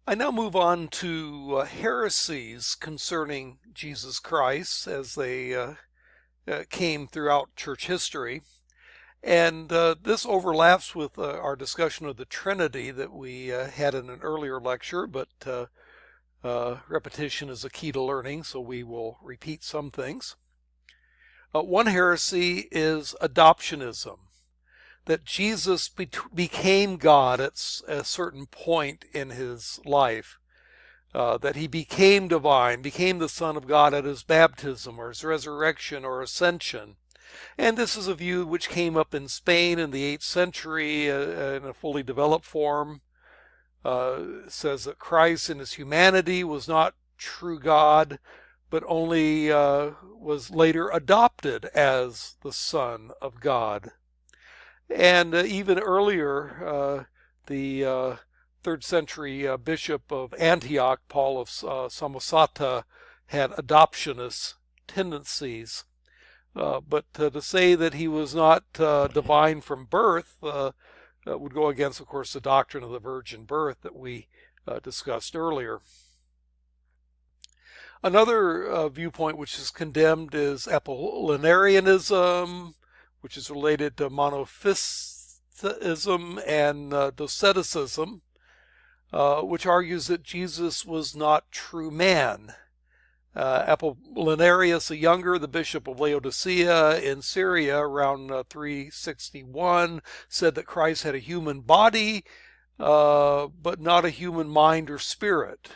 I now move on to heresies concerning Jesus Christ as they came throughout church history. And this overlaps with our discussion of the Trinity that we had in an earlier lecture, but repetition is a key to learning, so we will repeat some things. One heresy is adoptionism, that Jesus became God at a certain point in his life, that he became divine, became the Son of God at his baptism or his resurrection or ascension. And this is a view which came up in Spain in the 8th century in a fully developed form. Says that Christ in his humanity was not true God, but only was later adopted as the Son of God. And even earlier, the 3rd century bishop of Antioch, Paul of Samosata, had adoptionist tendencies. But to say that he was not divine from birth would go against, of course, the doctrine of the virgin birth that we discussed earlier. Another viewpoint which is condemned is Apollinarianism, which is related to Monophysitism and Doceticism, which argues that Jesus was not true man. Apollinarius the Younger, the bishop of Laodicea in Syria around 361, said that Christ had a human body, but not a human mind or spirit.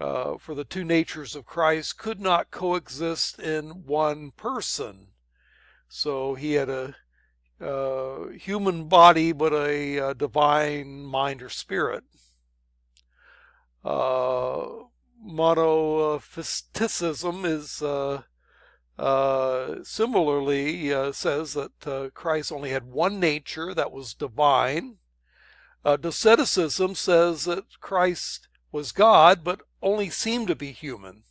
For the two natures of Christ could not coexist in one person. So he had a human body, but a divine mind or spirit. Monophysitism is similarly says that Christ only had one nature that was divine. Doceticism says that Christ was God, but only seemed to be human.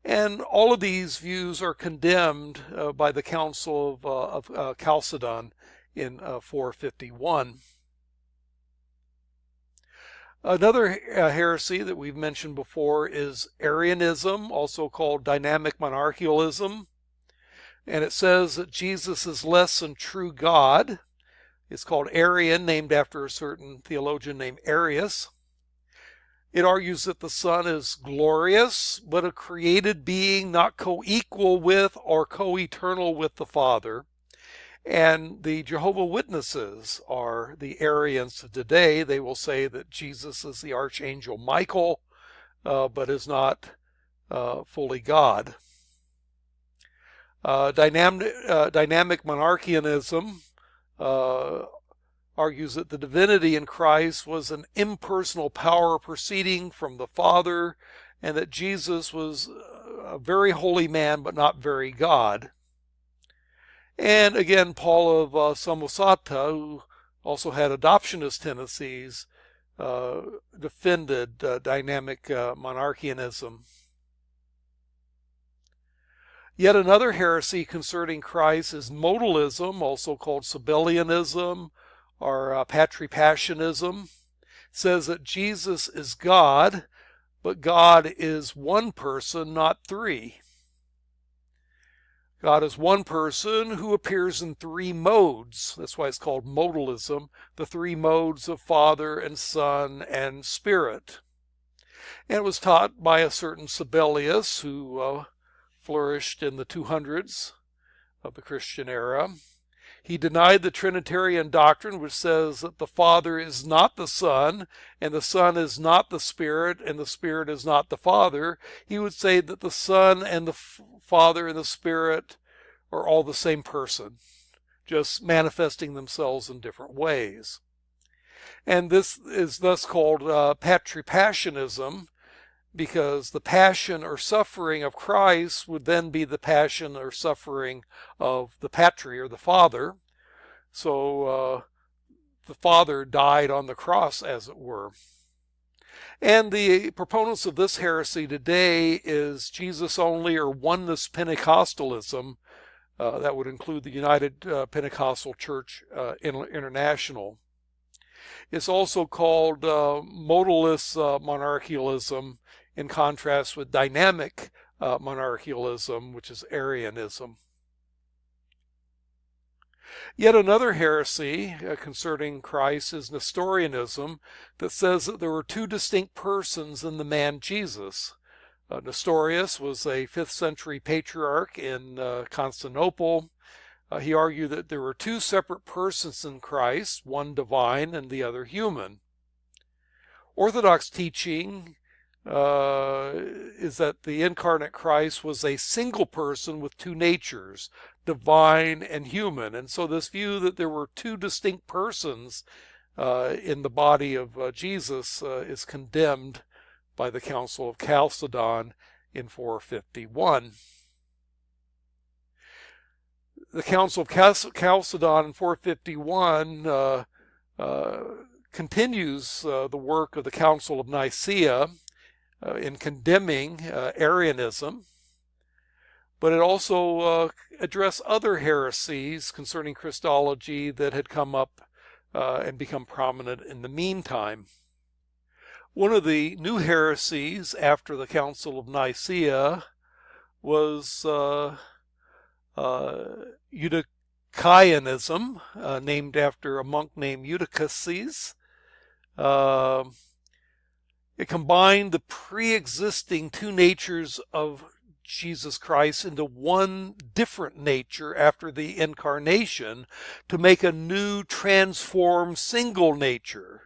And all of these views are condemned by the Council of Chalcedon in 451. Another heresy that we've mentioned before is Arianism, also called dynamic monarchialism. And it says that Jesus is less than true God. It's called Arian, named after a certain theologian named Arius. It argues that the Son is glorious, but a created being not co-equal with or co-eternal with the Father. And the Jehovah's Witnesses are the Arians of today. They will say that Jesus is the Archangel Michael, but is not fully God. Dynamic monarchianism argues that the divinity in Christ was an impersonal power proceeding from the Father, and that Jesus was a very holy man, but not very God. And again, Paul of Samosata, who also had adoptionist tendencies, defended dynamic monarchianism. Yet another heresy concerning Christ is modalism, also called Sabellianism or patripassionism. It says that Jesus is God, but God is one person, not three. God is one person who appears in three modes. That's why it's called modalism, the three modes of Father and Son and Spirit. And it was taught by a certain Sabellius, who flourished in the 200s of the Christian era. He denied the Trinitarian doctrine, which says that the Father is not the Son, and the Son is not the Spirit, and the Spirit is not the Father. He would say that the Son and the Father and the Spirit are all the same person, just manifesting themselves in different ways. And this is thus called patripassionism, because the passion or suffering of Christ would then be the passion or suffering of the patri, or the Father. So the Father died on the cross, as it were. And the proponents of this heresy today is Jesus only or oneness Pentecostalism. That would include the United Pentecostal Church International. It's also called modalist monarchialism, in contrast with dynamic monarchialism, which is Arianism. Yet another heresy concerning Christ is Nestorianism, that says that there were two distinct persons in the man Jesus. Nestorius was a 5th century patriarch in Constantinople. He argued that there were two separate persons in Christ, one divine and the other human. Orthodox teaching is that the incarnate Christ was a single person with two natures, divine and human. And so this view that there were two distinct persons in the body of Jesus is condemned by the Council of Chalcedon in 451. The Council of Chalcedon in 451 continues the work of the Council of Nicaea in condemning Arianism, but it also addressed other heresies concerning Christology that had come up and become prominent in the meantime. One of the new heresies after the Council of Nicaea was Eutychianism, named after a monk named Eutychius. It combined the pre-existing two natures of Jesus Christ into one different nature after the incarnation to make a new transformed single nature.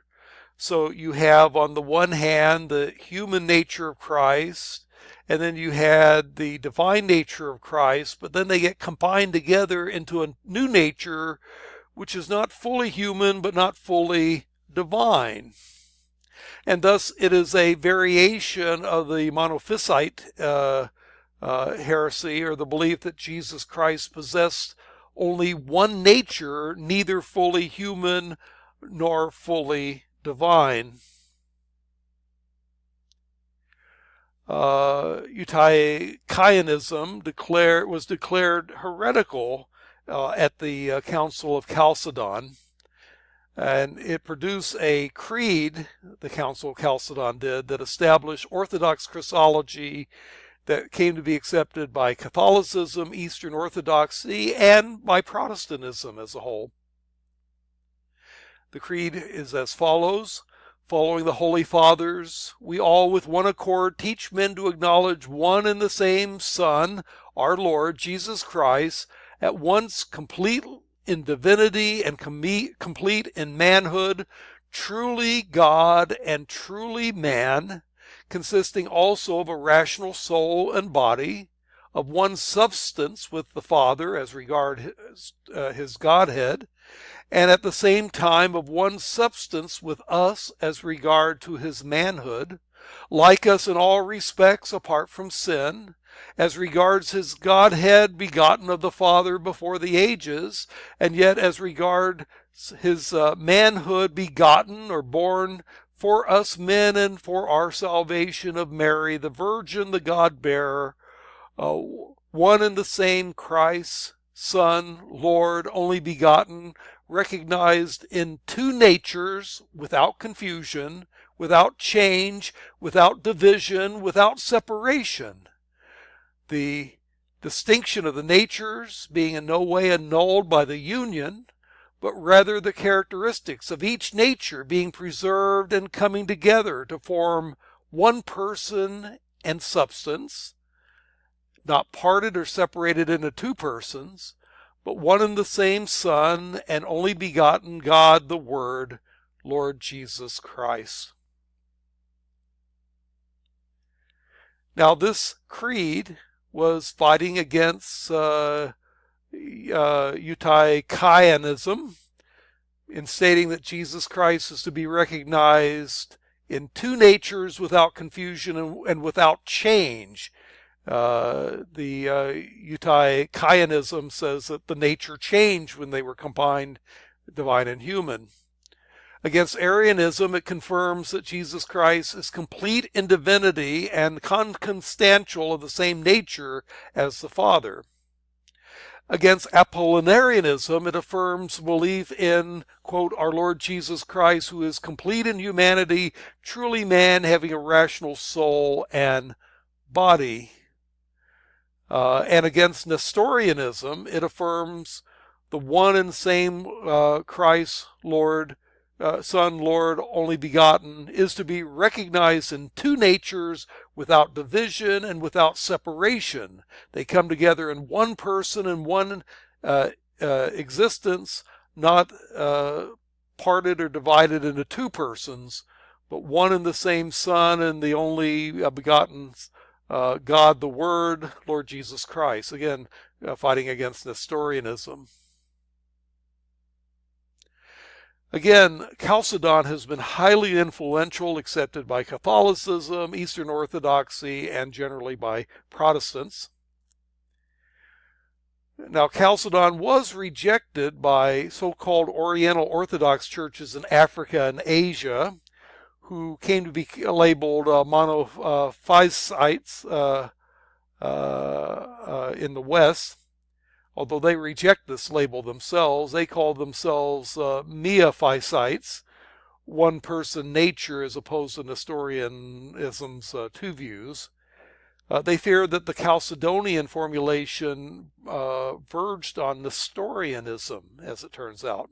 So you have on the one hand the human nature of Christ, and then you had the divine nature of Christ, but then they get combined together into a new nature which is not fully human but not fully divine. And thus it is a variation of the Monophysite heresy, or the belief that Jesus Christ possessed only one nature, neither fully human nor fully divine. Eutychianism was declared heretical at the Council of Chalcedon, and it produced a creed, the Council of Chalcedon did, that established Orthodox Christology that came to be accepted by Catholicism, Eastern Orthodoxy, and by Protestantism as a whole. The creed is as follows: following the Holy Fathers, we all with one accord teach men to acknowledge one and the same Son, our Lord Jesus Christ, at once complete in divinity and complete in manhood, truly God and truly man, consisting also of a rational soul and body, of one substance with the Father as regard his Godhead, and at the same time of one substance with us as regard to his manhood, like us in all respects apart from sin, as regards his Godhead begotten of the Father before the ages, and yet as regards his manhood begotten or born for us men and for our salvation of Mary, the Virgin, the God-bearer, one and the same Christ, Son, Lord, only begotten, recognized in two natures without confusion, without change, without division, without separation. The distinction of the natures being in no way annulled by the union, but rather the characteristics of each nature being preserved and coming together to form one person and substance, not parted or separated into two persons, but one and the same Son and only begotten God the Word, Lord Jesus Christ. Now this creed was fighting against Eutychianism in stating that Jesus Christ is to be recognized in two natures without confusion and without change. The Eutychianism says that the nature changed when they were combined, divine and human. Against Arianism, it confirms that Jesus Christ is complete in divinity and consubstantial of the same nature as the Father. Against Apollinarianism, it affirms belief in, quote, our Lord Jesus Christ, who is complete in humanity, truly man, having a rational soul and body. And against Nestorianism, it affirms the one and same Christ, Lord, Son, Lord, only begotten, is to be recognized in two natures without division and without separation. They come together in one person and one existence, not parted or divided into two persons, but one and the same Son and the only begotten God, the Word, Lord Jesus Christ. Again, fighting against Nestorianism. Again, Chalcedon has been highly influential, accepted by Catholicism, Eastern Orthodoxy, and generally by Protestants. Now, Chalcedon was rejected by so-called Oriental Orthodox churches in Africa and Asia, who came to be labeled Monophysites in the West. Although they reject this label themselves, they call themselves Miaphysites, one-person nature, as opposed to Nestorianism's two views. They feared that the Chalcedonian formulation verged on Nestorianism, as it turns out.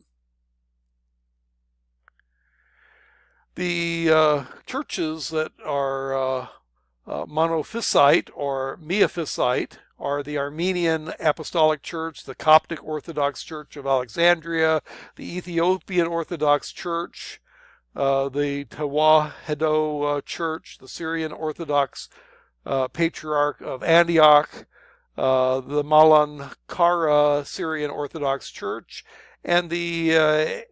The churches that are Monophysite or Miaphysite are the Armenian Apostolic Church, the Coptic Orthodox Church of Alexandria, the Ethiopian Orthodox Church, the Tewahedo Church, the Syrian Orthodox Patriarch of Antioch, the Malankara Syrian Orthodox Church, and the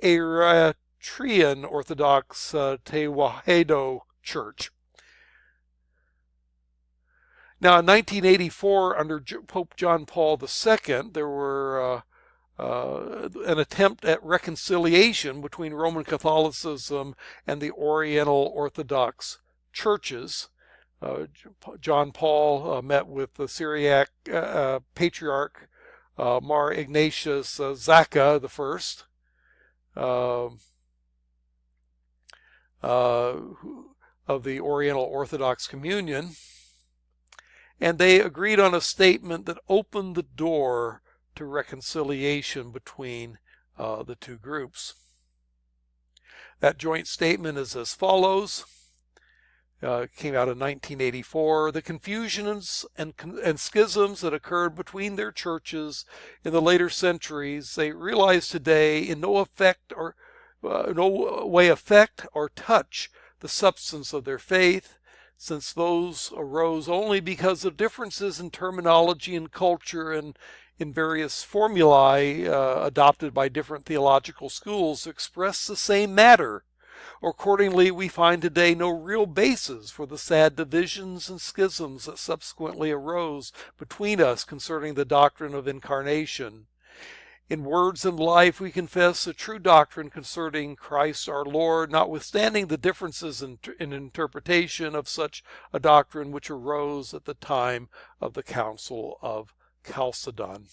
Eritrean Orthodox Tewahedo Church. Now, in 1984, under Pope John Paul II, there were an attempt at reconciliation between Roman Catholicism and the Oriental Orthodox churches. John Paul met with the Syriac Patriarch Mar Ignatius Zaka I of the Oriental Orthodox Communion. And they agreed on a statement that opened the door to reconciliation between the two groups. That joint statement is as follows. It came out in 1984. The confusions and schisms that occurred between their churches in the later centuries, they realize today in no way affect or touch the substance of their faith, since those arose only because of differences in terminology and culture and in various formulae adopted by different theological schools express the same matter. Accordingly, we find today no real basis for the sad divisions and schisms that subsequently arose between us concerning the doctrine of incarnation. In words and life, we confess the true doctrine concerning Christ our Lord, notwithstanding the differences in interpretation of such a doctrine which arose at the time of the Council of Chalcedon.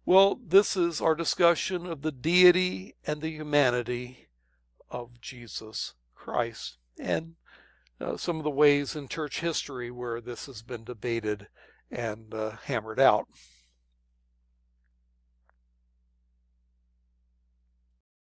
Well, this is our discussion of the deity and the humanity of Jesus Christ, and some of the ways in church history where this has been debated and hammered out.